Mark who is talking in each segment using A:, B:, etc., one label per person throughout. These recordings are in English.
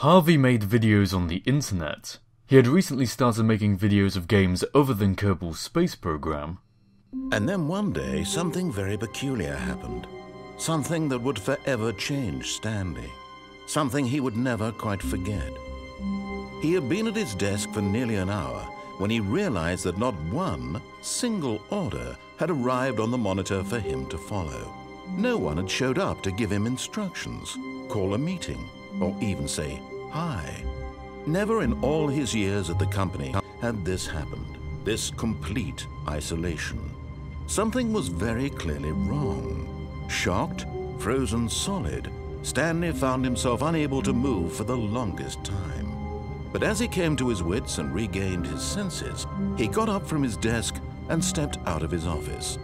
A: Harvey made videos on the internet. He had recently started making videos of games other than Kerbal Space Program.
B: And then one day, something very peculiar happened. Something that would forever change Stanley. Something he would never quite forget. He had been at his desk for nearly an hour when he realized that not one single order had arrived on the monitor for him to follow. No one had showed up to give him instructions, call a meeting, or even say hi. Never in all his years at the company had this happened, this complete isolation. Something was very clearly wrong. Shocked, frozen solid, Stanley found himself unable to move for the longest time. But as he came to his wits and regained his senses, he got up from his desk and stepped out of his office.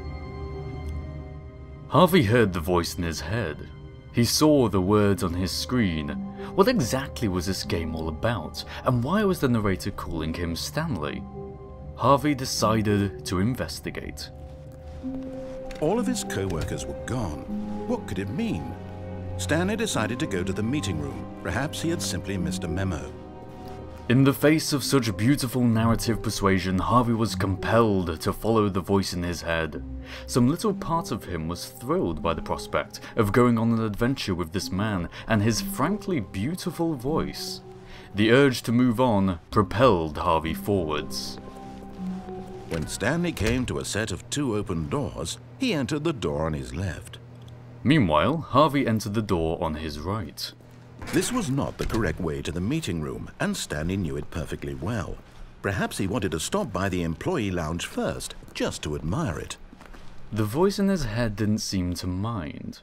A: Harvey heard the voice in his head. He saw the words on his screen. What exactly was this game all about, and why was the narrator calling him Stanley? Harvey decided to investigate.
B: All of his co-workers were gone. What could it mean? Stanley decided to go to the meeting room. Perhaps he had simply missed a memo.
A: In the face of such beautiful narrative persuasion, Harvey was compelled to follow the voice in his head. Some little part of him was thrilled by the prospect of going on an adventure with this man and his frankly beautiful voice. The urge to move on propelled Harvey forwards.
B: When Stanley came to a set of 2 open doors, he entered the door on his left.
A: Meanwhile, Harvey entered the door on his right.
B: This was not the correct way to the meeting room, and Stanley knew it perfectly well. Perhaps he wanted to stop by the employee lounge first, just to admire it.
A: The voice in his head didn't seem to mind.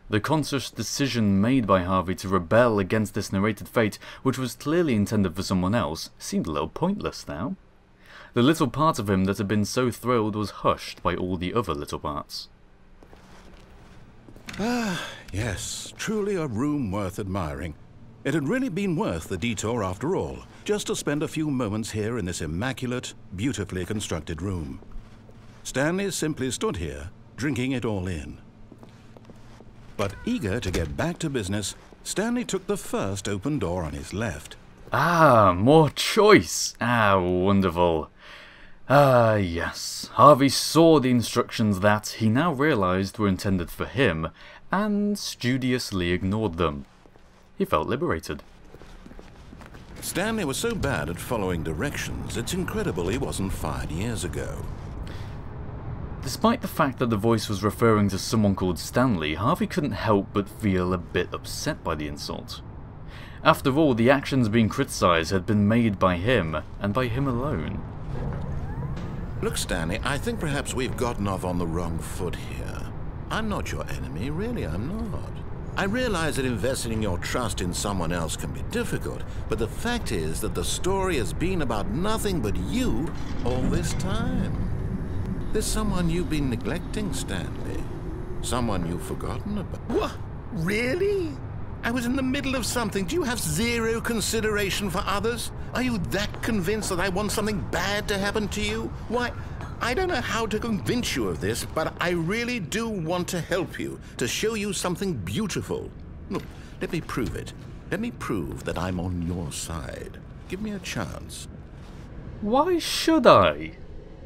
A: The conscious decision made by Harvey to rebel against this narrated fate, which was clearly intended for someone else, seemed a little pointless now. The little part of him that had been so thrilled was hushed by all the other little parts.
B: Ah, yes, truly a room worth admiring. It had really been worth the detour after all, just to spend a few moments here in this immaculate, beautifully constructed room. Stanley simply stood here, drinking it all in. But eager to get back to business, Stanley took the first open door on his left.
A: Ah, more choice! Ah, wonderful. Ah, yes. Harvey saw the instructions that he now realized were intended for him, and studiously ignored them. He felt liberated.
B: Stanley was so bad at following directions, it's incredible he wasn't fired years ago.
A: Despite the fact that the voice was referring to someone called Stanley, Harvey couldn't help but feel a bit upset by the insult. After all, the actions being criticized had been made by him, and by him alone.
B: Look, Stanley, I think perhaps we've gotten off on the wrong foot here. I'm not your enemy, really, I'm not. I realize that investing your trust in someone else can be difficult, but the fact is that the story has been about nothing but you all this time. There's someone you've been neglecting, Stanley. Someone you've forgotten about. What? Really? I was in the middle of something. Do you have zero consideration for others? Are you that convinced that I want something bad to happen to you? Why, I don't know how to convince you of this, but I really do want to help you, to show you something beautiful. Look, let me prove it. Let me prove that I'm on your side. Give me a chance.
A: Why should I?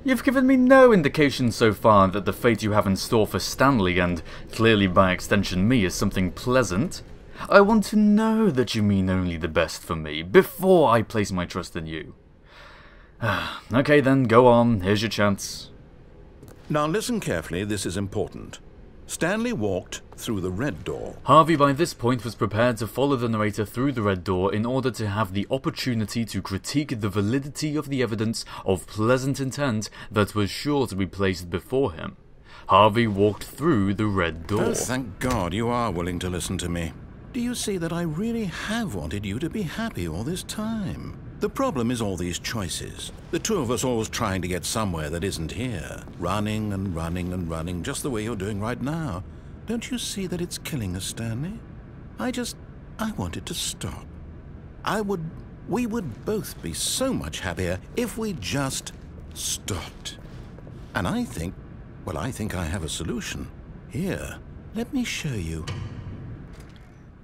A: You've given me no indication so far that the fate you have in store for Stanley, and clearly by extension me, is something pleasant. I want to know that you mean only the best for me, before I place my trust in you. Okay then, go on, here's your chance.
B: Now listen carefully, this is important. Stanley walked through the red door.
A: Harvey by this point was prepared to follow the narrator through the red door in order to have the opportunity to critique the validity of the evidence of pleasant intent that was sure to be placed before him. Harvey walked through the red door.
B: Oh, thank God you are willing to listen to me. Do you see that I really have wanted you to be happy all this time? The problem is all these choices. The two of us always trying to get somewhere that isn't here. Running and running and running, just the way you're doing right now. Don't you see that it's killing us, Stanley? I want it to stop. We would both be so much happier if we just stopped. And I think I have a solution. Here, let me show you.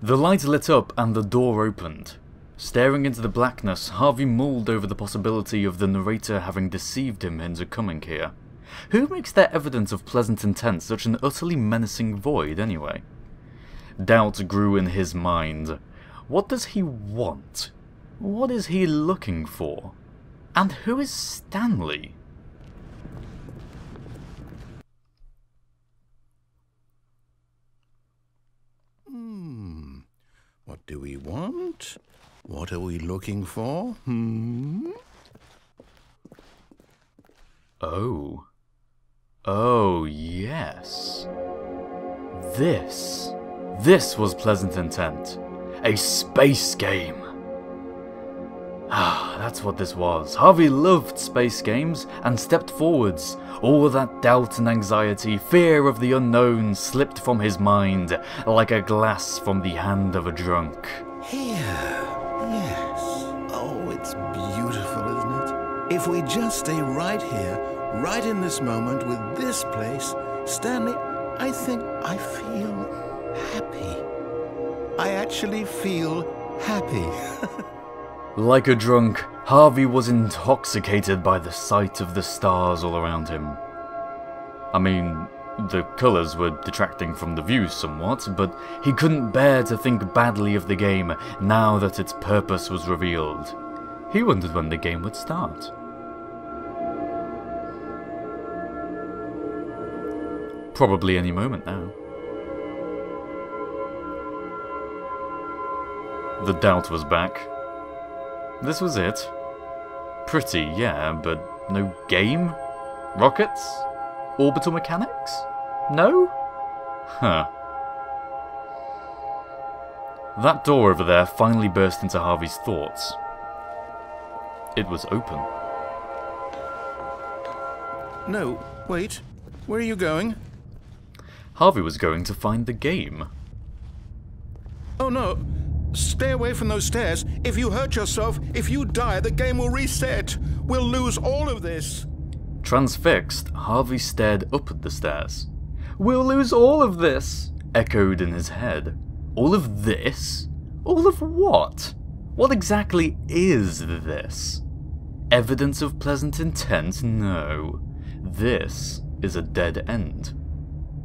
A: The light lit up and the door opened. Staring into the blackness, Harvey mulled over the possibility of the narrator having deceived him into coming here. Who makes their evidence of pleasant intent such an utterly menacing void, anyway? Doubt grew in his mind. What does he want? What is he looking for? And who is Stanley?
B: What do we want? What are we looking for?
A: Oh. Oh, yes. This was pleasant intent. A space game. Ah, that's what this was. Harvey loved space games and stepped forwards. All that doubt and anxiety, fear of the unknown slipped from his mind like a glass from the hand of a drunk.
B: Here, yes. Oh, it's beautiful, isn't it? If we just stay right here, right in this moment with this place, Stanley, I think I feel happy. I actually feel happy.
A: Like a drunk, Harvey was intoxicated by the sight of the stars all around him. I mean, the colours were detracting from the view somewhat, but he couldn't bear to think badly of the game now that its purpose was revealed. He wondered when the game would start. Probably any moment now. The doubt was back. This was it. Pretty, yeah, but no game? Rockets? Orbital mechanics? No? Huh. That door over there finally burst into Harvey's thoughts. It was open.
B: No, wait. Where are you going?
A: Harvey was going to find the game.
B: Oh no. Stay away from those stairs. If you hurt yourself, if you die, the game will reset. We'll lose all of this.
A: Transfixed, Harvey stared up at the stairs. We'll lose all of this, echoed in his head. All of this? All of what? What exactly is this? Evidence of pleasant intent? No. This is a dead end.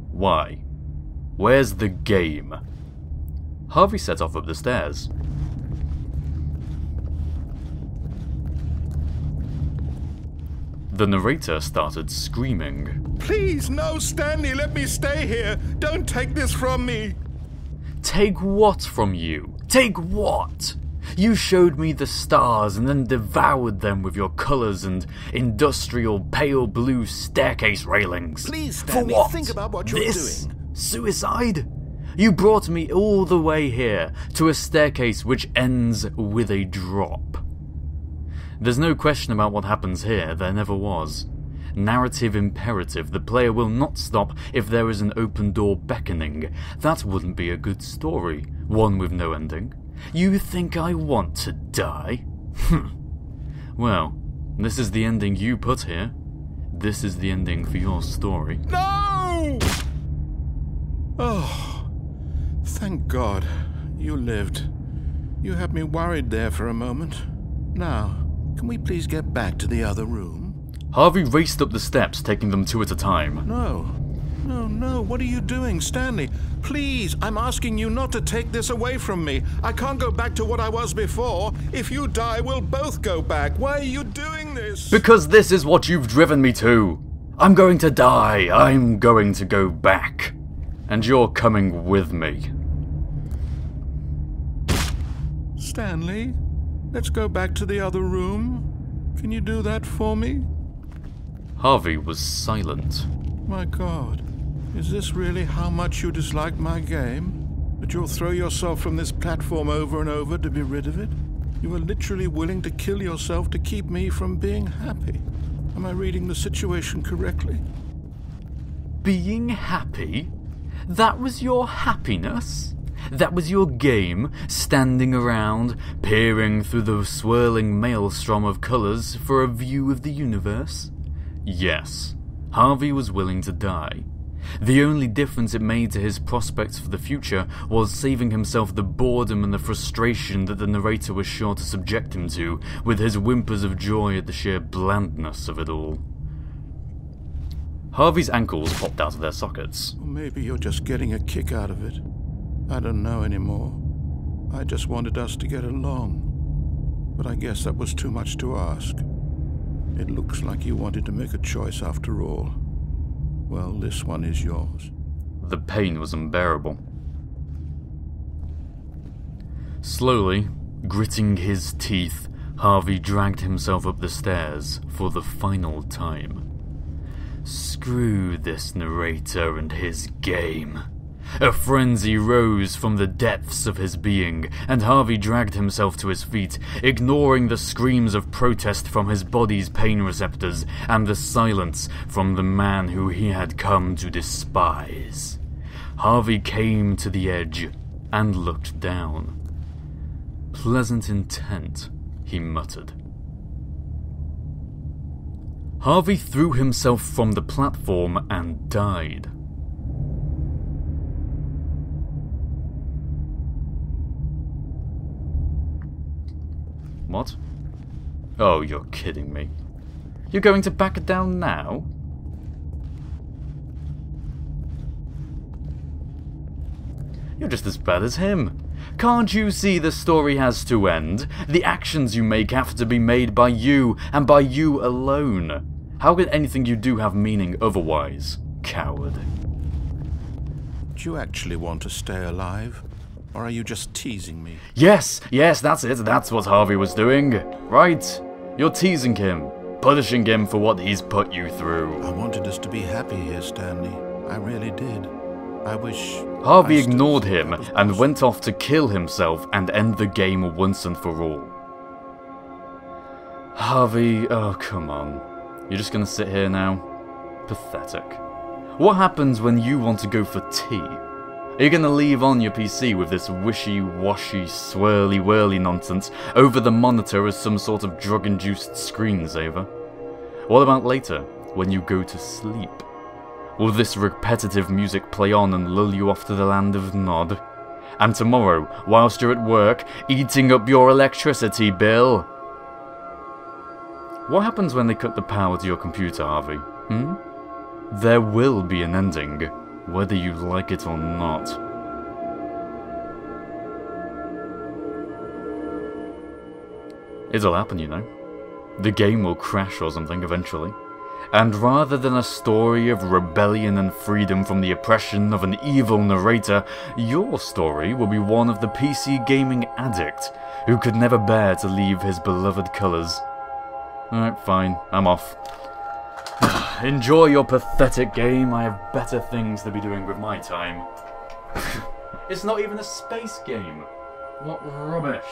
A: Why? Where's the game? Harvey set off up the stairs. The narrator started screaming.
B: Please, no, Stanley, let me stay here. Don't take this from me.
A: Take what from you? Take what? You showed me the stars and then devoured them with your colours and industrial pale blue staircase railings.
B: Please, Stanley,
A: for what?
B: Think about what you're doing.
A: Suicide? You brought me all the way here to a staircase which ends with a drop. There's no question about what happens here, there never was. Narrative imperative, the player will not stop if there is an open door beckoning. That wouldn't be a good story, one with no ending. You think I want to die? Well, this is the ending you put here. This is the ending for your story.
B: No! Oh. Thank God, you lived. You had me worried there for a moment. Now, can we please get back to the other room?
A: Harvey raced up the steps, taking them two at a time.
B: No, what are you doing, Stanley? Please, I'm asking you not to take this away from me. I can't go back to what I was before. If you die, we'll both go back. Why are you doing this?
A: Because this is what you've driven me to. I'm going to die. I'm going to go back. And you're coming with me.
B: Stanley, let's go back to the other room. Can you do that for me?
A: Harvey was silent.
B: My God, is this really how much you dislike my game? That you'll throw yourself from this platform over and over to be rid of it? You are literally willing to kill yourself to keep me from being happy. Am I reading the situation correctly?
A: Being happy? That was your happiness? That was your game, standing around, peering through the swirling maelstrom of colours for a view of the universe? Yes, Harvey was willing to die. The only difference it made to his prospects for the future was saving himself the boredom and the frustration that the narrator was sure to subject him to, with his whimpers of joy at the sheer blandness of it all. Harvey's ankles popped out of their sockets.
B: Or maybe you're just getting a kick out of it. I don't know anymore. I just wanted us to get along. But I guess that was too much to ask. It looks like you wanted to make a choice after all. Well, this one is yours.
A: The pain was unbearable. Slowly, gritting his teeth, Harvey dragged himself up the stairs for the final time. Screw this narrator and his game. A frenzy rose from the depths of his being, and Harvey dragged himself to his feet, ignoring the screams of protest from his body's pain receptors and the silence from the man who he had come to despise. Harvey came to the edge and looked down. Pleasant intent, he muttered. Harvey threw himself from the platform and died. What? Oh, you're kidding me. You're going to back down now? You're just as bad as him. Can't you see the story has to end? The actions you make have to be made by you, and by you alone. How can anything you do have meaning otherwise, coward?
B: Do you actually want to stay alive? Or are you just teasing me?
A: Yes, that's it. That's what Harvey was doing. Right? You're teasing him, punishing him for what he's put you through.
B: I wanted us to be happy here, Stanley. I really did. I wish...
A: Harvey ignored him and went off to kill himself and end the game once and for all. Harvey, oh come on. You're just gonna sit here now? Pathetic. What happens when you want to go for tea? Are you going to leave on your PC with this wishy-washy, swirly-whirly nonsense over the monitor as some sort of drug-induced screensaver? What about later, when you go to sleep? Will this repetitive music play on and lull you off to the land of Nod? And tomorrow, whilst you're at work, eating up your electricity bill? What happens when they cut the power to your computer, Harvey? There will be an ending, whether you like it or not. It'll happen, you know. The game will crash or something eventually. And rather than a story of rebellion and freedom from the oppression of an evil narrator, your story will be one of the PC gaming addict who could never bear to leave his beloved colours. Alright, fine, I'm off. Enjoy your pathetic game, I have better things to be doing with my time. It's not even a space game. What rubbish.